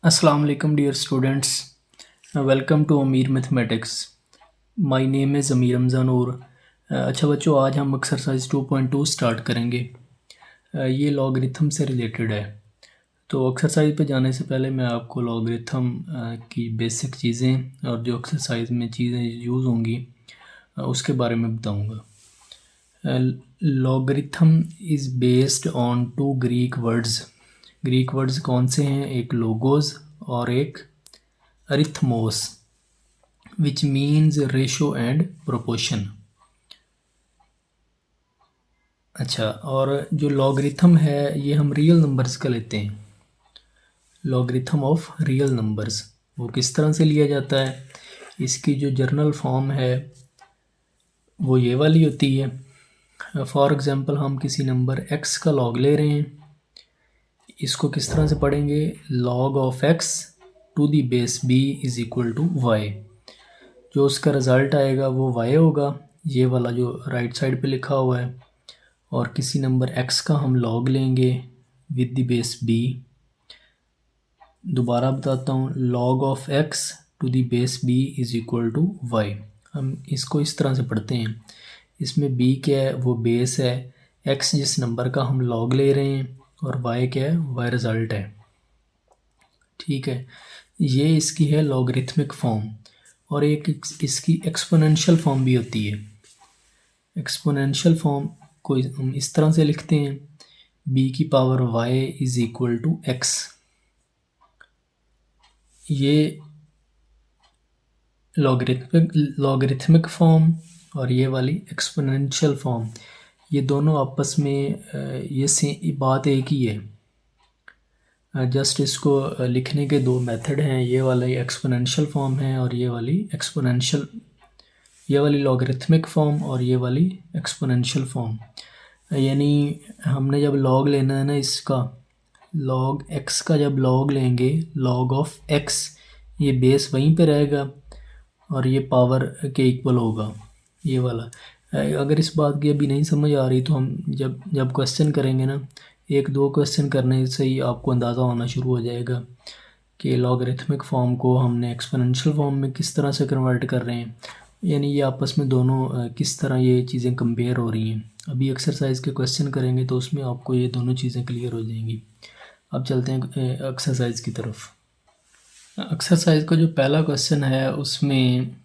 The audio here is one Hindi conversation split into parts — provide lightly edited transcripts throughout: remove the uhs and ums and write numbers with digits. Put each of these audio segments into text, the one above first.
Assalamu alaikum dear students. Welcome to Amir Mathematics. My name is Amir Ramzan और अच्छा बच्चों, आज हम एक्सरसाइज 2.2 स्टार्ट करेंगे। ये लॉगरिथम से रिलेटेड है। तो एक्सरसाइज पे जाने से पहले मैं आपको लॉगरिथम की बेसिक चीज़ें और जो एक्सरसाइज में चीज़ें यूज़ होंगी उसके बारे में बताऊंगा। Logarithm is based on two Greek words. Greek words कौन से हैं? एक लोगोस और एक arithmos, which means ratio and proportion. अच्छा, और जो लॉगरिथम है ये हम रियल नंबर्स का लेते हैं। लॉगरिथम ऑफ रियल नंबर्स वो किस तरह से लिया जाता है? इसकी जो जर्नल फॉर्म है वो ये वाली होती है। फॉर एग्ज़ाम्पल हम किसी नंबर x का लॉग ले रहे हैं, इसको किस तरह से पढ़ेंगे? Log of x to the base b is equal to y। जो उसका रिज़ल्ट आएगा वो y होगा, ये वाला जो राइट साइड पे लिखा हुआ है। और किसी नंबर x का हम लॉग लेंगे विद द बेस b। दोबारा बताता हूँ, log of x to the base b is equal to y। हम इसको इस तरह से पढ़ते हैं। इसमें b क्या है? वो बेस है। x जिस नंबर का हम लॉग ले रहे हैं, और y क्या है? y रिज़ल्ट है। ठीक है, ये इसकी है लॉगरिथमिक फॉर्म। और एक इसकी एक्सपोनेंशियल फॉर्म भी होती है। एक्सपोनेंशियल फॉर्म को हम इस तरह से लिखते हैं, b की power y is equal to x। ये लॉगरिथमिक फॉर्म और ये वाली एक्सपोनेंशियल फॉर्म, ये दोनों आपस में ये बात एक ही है। जस्ट इसको लिखने के दो मेथड हैं। ये वाला एक्सपोनेंशियल फॉर्म है और ये वाली लॉगरिथमिक फॉर्म और ये वाली एक्सपोनेंशियल फॉर्म। यानी हमने जब लॉग लेना है ना इसका, लॉग x का जब लॉग लेंगे, लॉग ऑफ x, ये बेस वहीं पे रहेगा और ये पावर के इक्वल होगा, ये वाला। अगर इस बात की अभी नहीं समझ आ रही तो हम जब क्वेश्चन करेंगे ना, एक दो क्वेश्चन करने से ही आपको अंदाज़ा होना शुरू हो जाएगा कि लॉगरिथमिक फॉर्म को हमने एक्सपोनेंशियल फॉर्म में किस तरह से कन्वर्ट कर रहे हैं। यानी ये आपस में दोनों किस तरह ये चीज़ें कंपेयर हो रही हैं। अभी एक्सरसाइज के क्वेश्चन करेंगे तो उसमें आपको ये दोनों चीज़ें क्लियर हो जाएंगी। अब चलते हैं एक्सरसाइज की तरफ। एक्सरसाइज का जो पहला क्वेश्चन है उसमें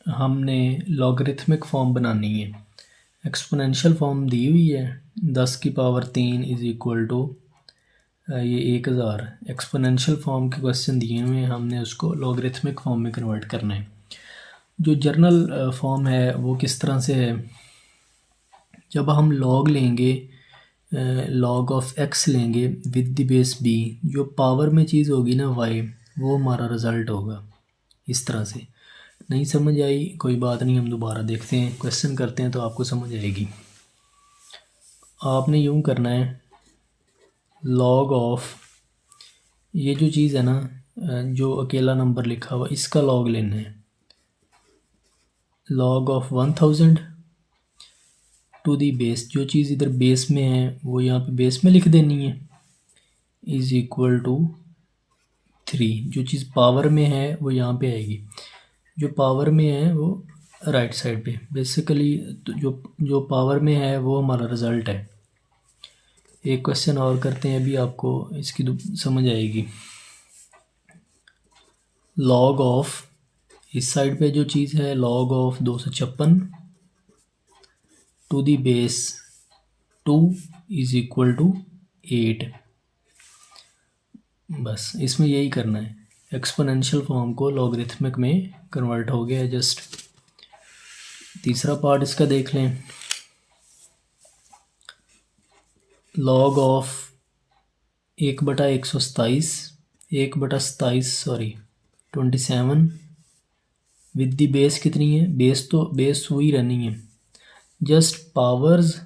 हमने लॉगरिथमिक फॉर्म बनानी है। एक्सपोनेंशियल फॉर्म दी हुई है, 10 की पावर 3 इज़ इक्वल टू ये 1000। एक्सपोनेंशियल फॉर्म के क्वेश्चन दिए हुए हैं, हमने उसको लॉगरिथमिक फॉर्म में कन्वर्ट करना है। जो जर्नल फॉर्म है वो किस तरह से है? जब हम लॉग लेंगे, लॉग ऑफ x लेंगे विद द बेस b, जो पावर में चीज़ होगी ना y, वो हमारा रिज़ल्ट होगा। इस तरह से। नहीं समझ आई कोई बात नहीं, हम दोबारा देखते हैं, क्वेश्चन करते हैं तो आपको समझ आएगी। आपने यूँ करना है, लॉग ऑफ ये जो चीज़ है ना, जो अकेला नंबर लिखा हुआ, इसका लॉग लेना है। Log of 1000 to the base, जो चीज़ इधर बेस में है वो यहाँ पे बेस में लिख देनी है, इज़ इक्वल टू 3। जो चीज़ पावर में है वो यहाँ पे आएगी, जो पावर में है वो राइट साइड पे। बेसिकली तो जो पावर में है वो हमारा रिज़ल्ट है। एक क्वेश्चन और करते हैं, अभी आपको इसकी समझ आएगी। लॉग ऑफ इस साइड पे जो चीज़ है, log of 256 to the base 2 is equal to 8। बस इसमें यही करना है। एक्सपोनेंशियल फॉर्म को लॉगरिथमिक में कन्वर्ट हो गया है जस्ट। तीसरा पार्ट इसका देख लें, log of 1/127 1/27 with the base कितनी है? बेस वही रहनी है, जस्ट पावर्स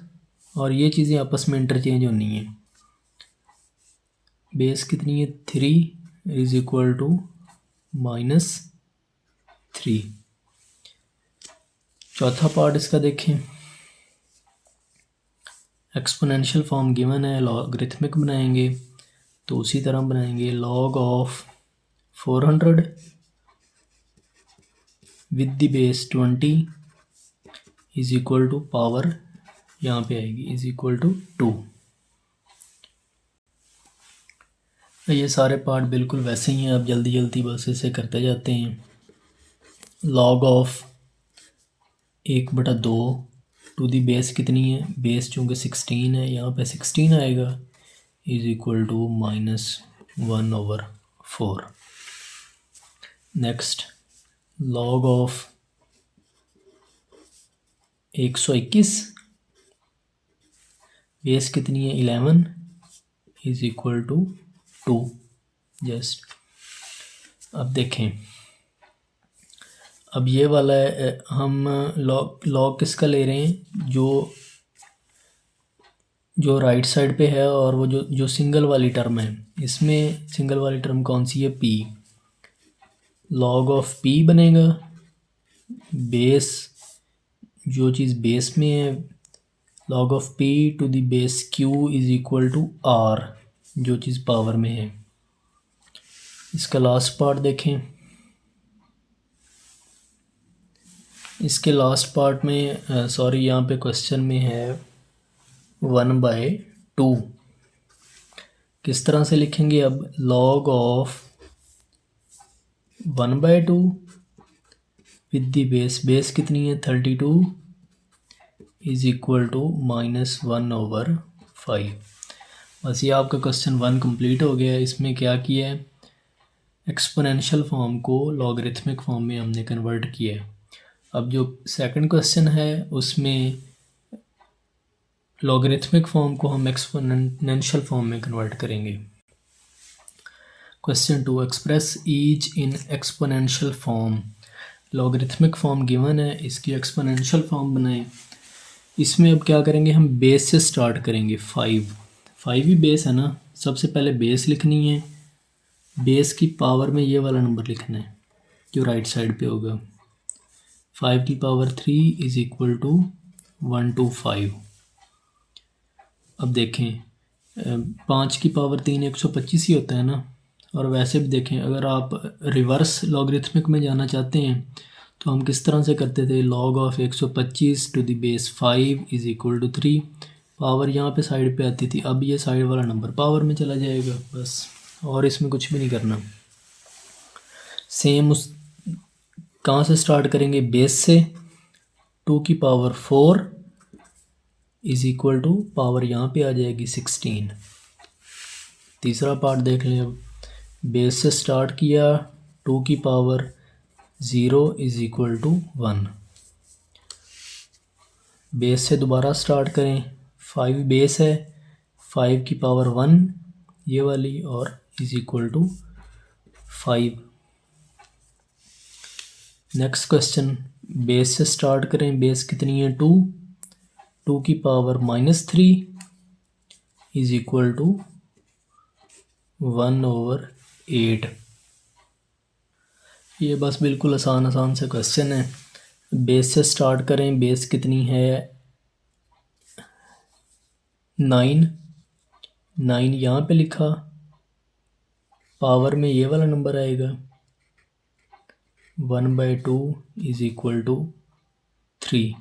और ये चीज़ें आपस में इंटरचेंज होनी है। बेस कितनी है? 3 इज़ इक्वल टू -3। चौथा पार्ट इसका देखें, एक्सपोनेंशियल फॉर्म गिवन है, लॉगरिथमिक बनाएंगे। तो उसी तरह बनाएंगे log of 400 with the base 20 is equal to power यहाँ पे आएगी इज इक्वल टू 2। ये सारे पार्ट बिल्कुल वैसे ही हैं, आप जल्दी जल्दी बस इसे करते जाते हैं। log of 1/2 to the base कितनी है, बेस चूँकि 16 है, यहाँ पे 16 आएगा is equal to -1/4। Next log of 121 base कितनी है 11 इज इक्वल टू 2 जस्ट। अब देखें, अब ये वाला है, हम log किसका ले रहे हैं, जो राइट साइड पे है, और वो जो सिंगल वाली टर्म है, इसमें सिंगल वाली टर्म कौन सी है, p। log ऑफ p बनेगा, बेस जो चीज़ बेस में है, log of p to the base q is equal to r जो चीज़ पावर में है। इसका लास्ट पार्ट देखें, इसके लास्ट पार्ट में सॉरी यहाँ पे क्वेश्चन में है 1/2। किस तरह से लिखेंगे, अब log of 1/2 with the base कितनी है 32 इज इक्वल टू -1/5। बस ये आपका क्वेश्चन 1 कंप्लीट हो गया है। इसमें क्या किया है, एक्सपोनेंशियल फॉर्म को लॉगरिथमिक फॉर्म में हमने कन्वर्ट किया है। अब जो सेकंड क्वेश्चन है उसमें लॉगरिथमिक फॉर्म को हम एक्सपोनेंशियल फॉर्म में कन्वर्ट करेंगे। Question 2, express each in exponential form. Logarithmic form given है, इसकी एक्सपोनेंशियल फॉर्म बनाएं। इसमें अब क्या करेंगे, हम बेस से स्टार्ट करेंगे। 5 ही बेस है ना, सबसे पहले बेस लिखनी है, बेस की पावर में ये वाला नंबर लिखना है जो राइट साइड पे होगा। 5 की पावर 3 इज इक्वल टू 125। अब देखें 5 की पावर 3 125 ही होता है ना। और वैसे भी देखें, अगर आप रिवर्स लॉगरिथमिक में जाना चाहते हैं तो हम किस तरह से करते थे, log of 125 to the base 5 is equal to 3। Power यहाँ पे साइड पे आती थी, अब ये साइड वाला नंबर पावर में चला जाएगा बस, और इसमें कुछ भी नहीं करना। सेम उस कहाँ से स्टार्ट करेंगे, बेस से। 2 की power 4 is equal to power यहाँ पे आ जाएगी 16। तीसरा पार्ट देख लें, अब बेस से स्टार्ट किया, 2 की power 0 is equal to 1। Base से दोबारा स्टार्ट करें, 5 बेस है, 5 की पावर 1 ये वाली, और is equal to 5। Next question, base से स्टार्ट करें, बेस कितनी है 2 की पावर -3 इज इक्वल टू 1/8। ये बस बिल्कुल आसान से क्वेश्चन है। बेस से स्टार्ट करें, बेस कितनी है 9 यहाँ पे लिखा, पावर में ये वाला नंबर आएगा 1/2 is equal to 3।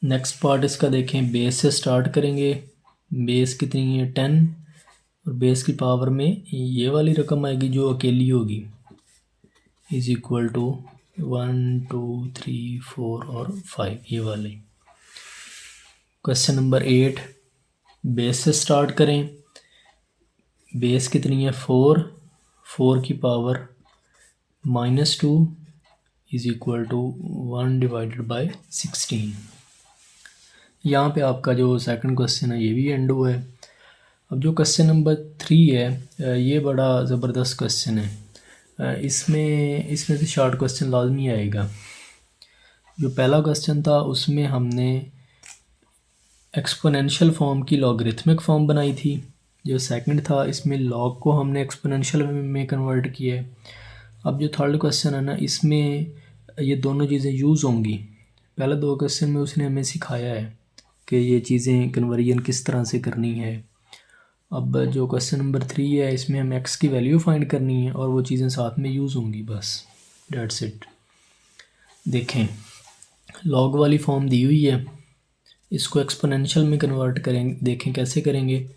Next part इसका देखें, बेस से स्टार्ट करेंगे, बेस कितनी है 10, और बेस की पावर में ये वाली रकम आएगी जो अकेली होगी, इज इक्वल टू 1 2 3 4 और 5 ये वाली। क्वेश्चन नंबर 8, बेस से स्टार्ट करें, बेस कितनी है 4 की पावर -2 इज इक्वल टू 1/16। यहाँ पे आपका जो सेकंड क्वेश्चन है ये भी एंड हुआ है। अब जो क्वेश्चन नंबर 3 है, ये बड़ा ज़बरदस्त क्वेश्चन है। इसमें से शॉर्ट क्वेश्चन लाजमी आएगा। जो पहला क्वेश्चन था उसमें हमने एक्सपोनेंशियल फॉर्म की लॉगरिथमिक फॉर्म बनाई थी। जो सेकंड था इसमें लॉग को हमने एक्सपोनेंशियल में कन्वर्ट किया है। अब जो थर्ड क्वेश्चन है ना, इसमें ये दोनों चीज़ें यूज़ होंगी। पहले 2 क्वेश्चन में उसने हमें सिखाया है कि ये चीज़ें कन्वर्जन किस तरह से करनी है, अब जो क्वेश्चन नंबर 3 है इसमें हमें x की वैल्यू फाइंड करनी है और वो चीज़ें साथ में यूज़ होंगी, बस डेट्स इट। देखें लॉग वाली फॉर्म दी हुई है, इसको एक्सपोनेंशियल में कन्वर्ट करेंगे, देखें कैसे करेंगे।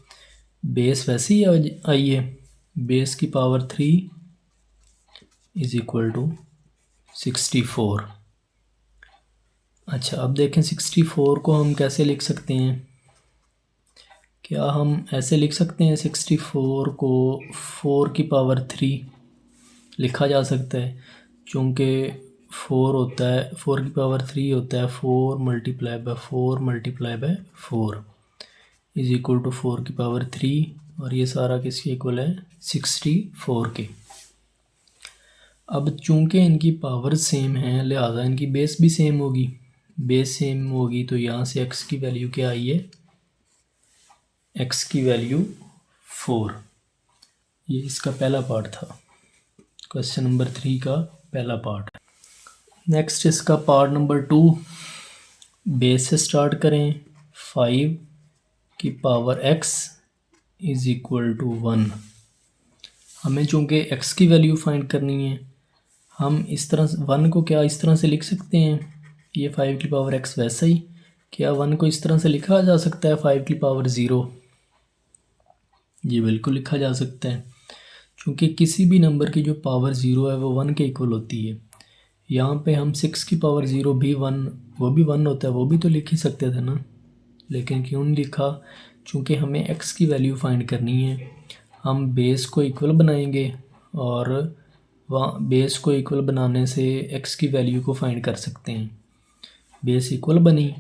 बेस वैसे ही आई है, बेस की पावर 3 इज़ इक्वल टू 64। अच्छा अब देखें 64 को हम कैसे लिख सकते हैं। क्या हम ऐसे लिख सकते हैं 64 को 4 की पावर 3 लिखा जा सकता है, चूँकि 4 होता है 4 की पावर 3 होता है 4 multiply by 4 multiply by 4 is equal to 4 की पावर 3 और ये सारा किसके इक्वल है 64 के। अब चूँकि इनकी पावर सेम है लिहाजा इनकी बेस भी सेम होगी, बेस सेम होगी तो यहाँ से x की वैल्यू क्या आई है, x की वैल्यू 4। ये इसका पहला पार्ट था, क्वेश्चन नंबर 3 का पहला पार्ट। नेक्स्ट इसका पार्ट नंबर 2, बेस से स्टार्ट करें। 5 की power x is equal to 1। हमें चूँकि x की वैल्यू फाइंड करनी है, हम इस तरह से 1 को क्या इस तरह से लिख सकते हैं, ये 5 की पावर x वैसा ही, क्या 1 को इस तरह से लिखा जा सकता है 5 की पावर 0? ये बिल्कुल लिखा जा सकता है, क्योंकि किसी भी नंबर की जो पावर 0 है वो 1 के इक्वल होती है। यहाँ पे हम 6 की पावर 0 भी 1, वो भी 1 होता है, वो भी तो लिख ही सकते थे ना, लेकिन क्यों नहीं लिखा, चूँकि हमें x की वैल्यू फाइंड करनी है। हम बेस को इक्वल बनाएंगे और वहाँ बेस को इक्वल बनाने से x की वैल्यू को फाइंड कर सकते हैं। बेस इक्वल बनी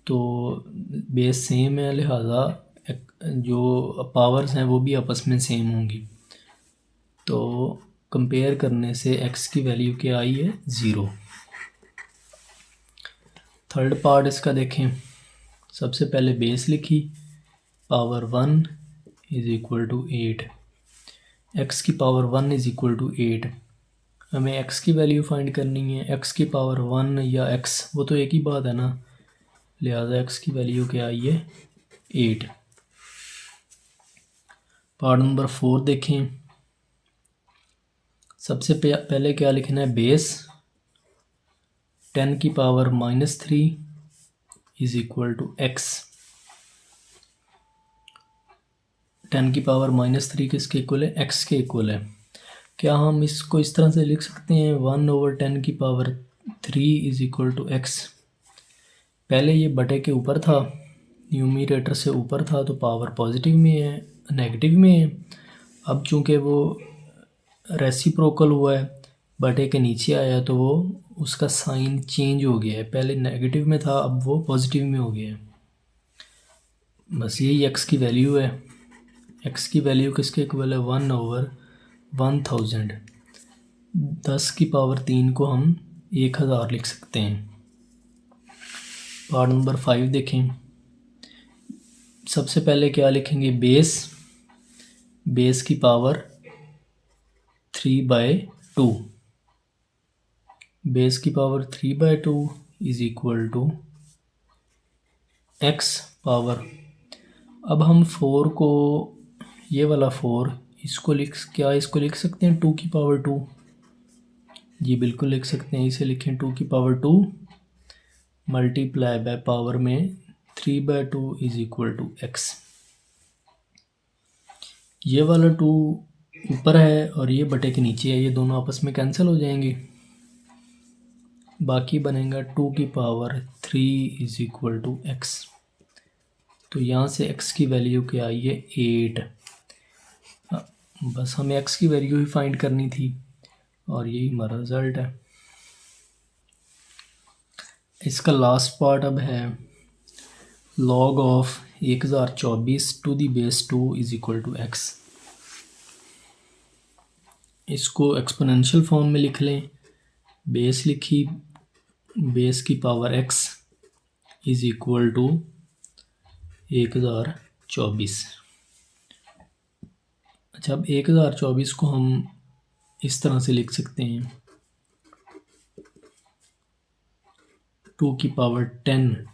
तो बेस सेम है, लिहाजा जो पावर्स हैं वो भी आपस में सेम होंगी, तो कंपेयर करने से x की वैल्यू क्या आई है 0। थर्ड पार्ट इसका देखें, सबसे पहले बेस लिखी, power 1 is equal to 8, x की पावर 1 इज़ इक्वल टू 8। हमें x की वैल्यू फाइंड करनी है, x की पावर 1 या x वो तो एक ही बात है ना, लिहाजा x की वैल्यू क्या आई है 8। पार्ट नंबर 4 देखें, सबसे पहले क्या लिखना है, बेस 10 की power -3 is equal to x। 10 की पावर -3 किसके इक्वल है, x के इक्वल है। क्या हम इसको इस तरह से लिख सकते हैं 1/10 की power 3 is equal to x। पहले ये बटे के ऊपर था, न्यूमरेटर से ऊपर था तो पावर पॉजिटिव में है, नेगेटिव में है। अब चूँकि वो रेसिप्रोकल हुआ है, बटे के नीचे आया तो वो उसका साइन चेंज हो गया है, पहले नेगेटिव में था अब वो पॉजिटिव में हो गया है। बस यही x की वैल्यू है, x की वैल्यू किसके इक्वल है 1/1000। 10 की पावर 3 को हम 1000 लिख सकते हैं। पार्ट नंबर 5 देखें, सबसे पहले क्या लिखेंगे, बेस की पावर 3/2, बेस की power 3/2 is equal to x power. अब हम 4 को, ये वाला 4 इसको लिख सकते हैं 2 की पावर 2? जी बिल्कुल लिख सकते हैं, इसे लिखें 2 की पावर 2 मल्टीप्लाई बाय पावर में 3/2 इज़ इक्वल टू x। ये वाला 2 ऊपर है और ये बटे के नीचे है, ये दोनों आपस में कैंसिल हो जाएंगे, बाकी बनेगा 2 की power 3 is equal to x। तो यहाँ से x की वैल्यू क्या आई है 8। बस हमें x की वैल्यू ही फाइंड करनी थी और यही हमारा रिज़ल्ट है। इसका लास्ट पार्ट अब है log of 1024 to the base 2 is equal to x। इसको एक्सपोनेंशियल फॉर्म में लिख लें, बेस लिखी, बेस की power x is equal to 1024। अच्छा अब 1024 को हम इस तरह से लिख सकते हैं 2 की पावर 10।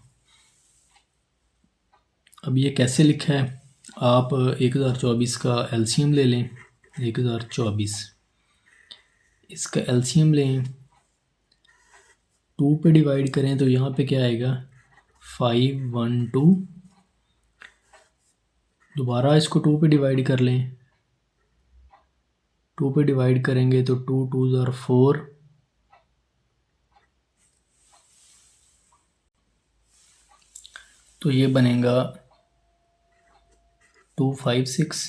अब ये कैसे लिखा है, आप 1024 का एलसीएम ले लें। 1024 इसका एलसीएम लें, 2 पे डिवाइड करें तो यहाँ पे क्या आएगा 512। दोबारा इसको 2 पे डिवाइड कर लें, 2 पे डिवाइड करेंगे तो 2 2 ज़ार 4, तो ये बनेगा 256।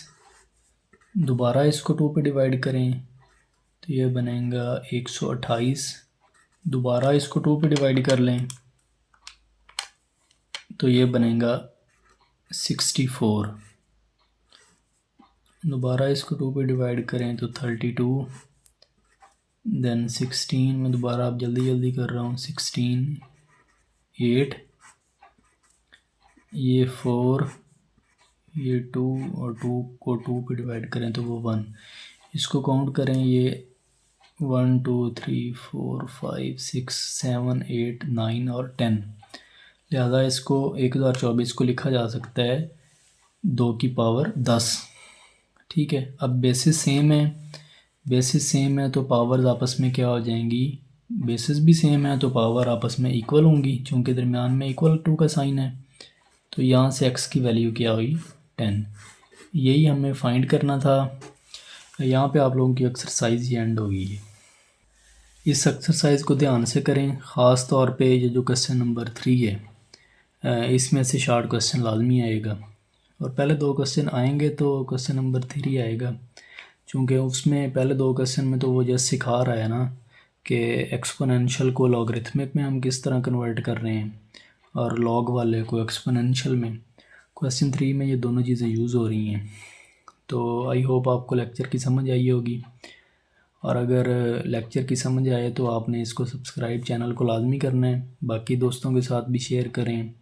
दोबारा इसको 2 पे डिवाइड करें तो ये बनेगा 128। दोबारा इसको 2 पे डिवाइड कर लें तो ये बनेगा 64। दोबारा इसको 2 पे डिवाइड करें तो 32। देन 16 में दोबारा आप जल्दी कर रहा हूँ, 16 8, ये 4, ये 2 और 2 को 2 पे डिवाइड करें तो वो 1। इसको काउंट करें, ये 1 2 3 4 5 6 7 8 9 और 10। लिहाजा इसको 1024 को लिखा जा सकता है 2 की पावर 10। ठीक है, अब बेसिस सेम है तो पावर्स आपस में क्या हो जाएंगी, बेसिस भी सेम है तो पावर आपस में इक्वल होंगी, चूँकि दरमियान में इक्वल टू का साइन है। तो यहाँ से x की वैल्यू क्या हुई 10। यही हमें फाइंड करना था। यहाँ पे आप लोगों की एक्सरसाइज ही एंड होगी। इस एक्सरसाइज को ध्यान से करें, ख़ास तौर पे ये जो क्वेश्चन नंबर 3 है, इसमें से शार्ट क्वेश्चन लाजमी आएगा, और पहले 2 क्वेश्चन आएंगे तो क्वेश्चन नंबर 3 आएगा, चूँकि उसमें पहले 2 क्वेश्चन में तो वो जस्ट सिखा रहा है ना कि एक्सपोनेंशियल को लॉगरिथमिक में हम किस तरह कन्वर्ट कर रहे हैं और लॉग वाले को एक्सपोनेंशियल में। क्वेश्चन 3 में ये दोनों चीज़ें यूज़ हो रही हैं। तो आई होप आपको लेक्चर की समझ आई होगी, और अगर लेक्चर की समझ आए तो आपने इसको सब्सक्राइब चैनल को लाजमी करना है, बाकी दोस्तों के साथ भी शेयर करें।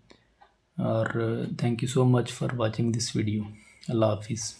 और thank you so much for watching this video. अल्लाह हाफिज़।